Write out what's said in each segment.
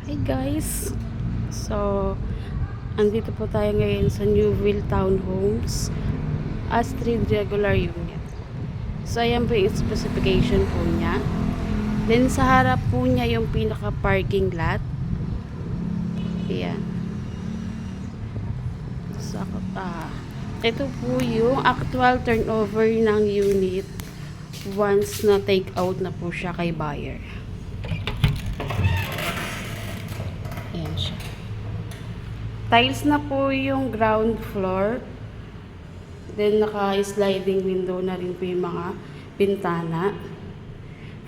Hi guys! So, andito po tayo ngayon sa Newville Townhomes Astrid regular unit. So, ayan po yung specification po niya. Then, sa harap po niya yung pinaka parking lot. Ayan. So, ito po yung actual turnover ng unit once na take out na po siya kay buyer. Ayan siya. Tiles na po yung ground floor. Then, naka-sliding window na rin po yung mga bintana.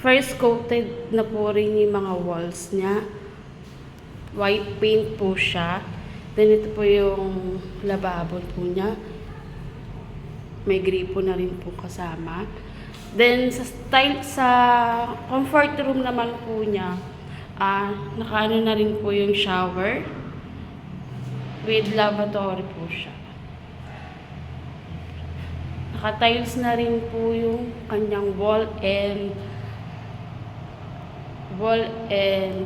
First coated na po rin yung mga walls niya. White paint po siya. Then, ito po yung lavabo po niya. May gripo na rin po kasama. Then, sa comfort room naman po niya, nakaano na rin po yung shower. With lavatory po siya. Naka-tiles na rin po yung kanyang wall and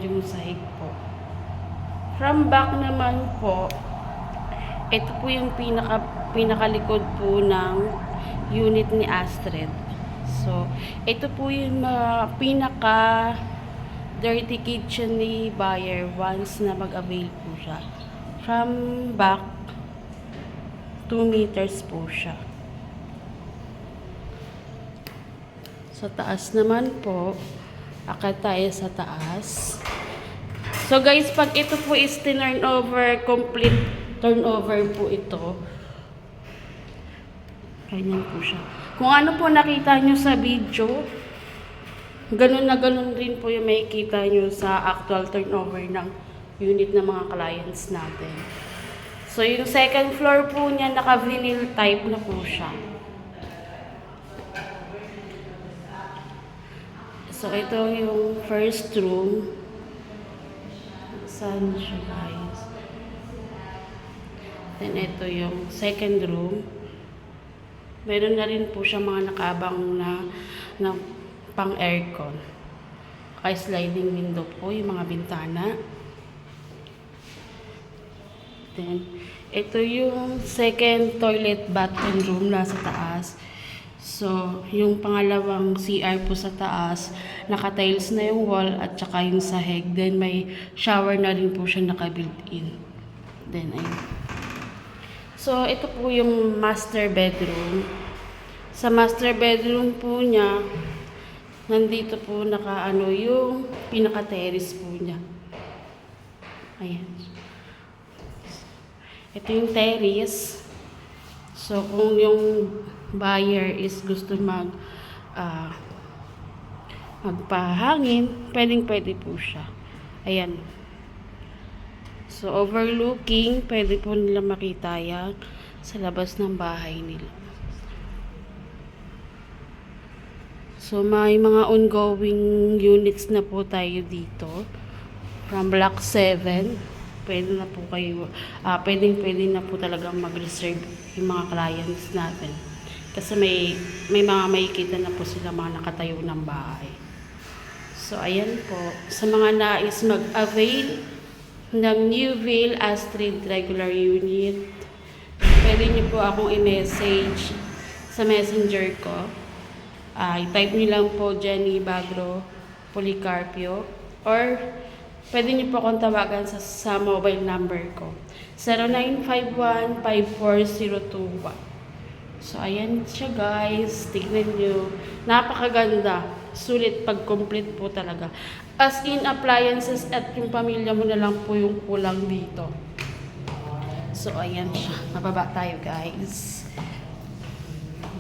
yung sahig po. From back naman po, ito po yung pinakalikod po ng unit ni Astrid. So, ito po yung pinaka dirty kitchen ni buyer once na mag-avail po siya. From back, 2 meters po siya. Sa taas naman po, akit tayo sa taas. So guys, pag ito po is turnover, complete turnover po ito. Ganyan po siya. Kung ano po nakita nyo sa video, ganun na ganun rin po yung makikita nyo sa actual turnover ng unit ng mga clients natin. So yung second floor po niya, naka-vinyl type na po siya. So ito yung first room. Saan siya guys? Then ito yung second room. Meron na rin po siya mga nakaabang na pang aircon. Kaya sliding window po yung mga bintana. Then ito yung second toilet bathroom room nasa taas. So, yung pangalawang CR po sa taas, naka-tiles na yung wall at saka yung sahig. Then, may shower na rin po siya naka-built-in. Then, ayun. So, ito po yung master bedroom. Sa master bedroom po niya, nandito po naka-ano yung pinaka-terrace po niya. Ayan. Ito yung terrace. So, kung yung buyer is gusto magpahangin, pwede po siya. Ayan. So, overlooking, pwede po nila makita yan sa labas ng bahay nila. So, may mga ongoing units na po tayo dito. From block 7, pwede na po kayo, pwede na po talagang mag-reserve yung mga clients natin. Kasi may mga makikita na po sila mga nakatayo ng bahay. So, ayan po. Sa mga nais mag-avail ng Newville Astrid regular unit, pwede niyo po akong i-message sa messenger ko. I-type niyo lang po Jenny Bagro Policarpio, or pwede niyo po akong tawagan sa mobile number ko, 0951-54021. So, ayan siya guys. Tignan nyo. Napakaganda. Sulit pag complete po talaga. As in appliances at yung pamilya mo na lang po yung kulang dito. So, ayan siya. Mababa tayo guys.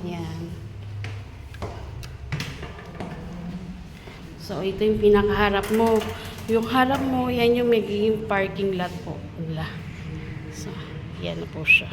Ayan. So, ito yung pinakaharap mo. Yung harap mo, yan yung magiging parking lot po nila. So, yan na po siya.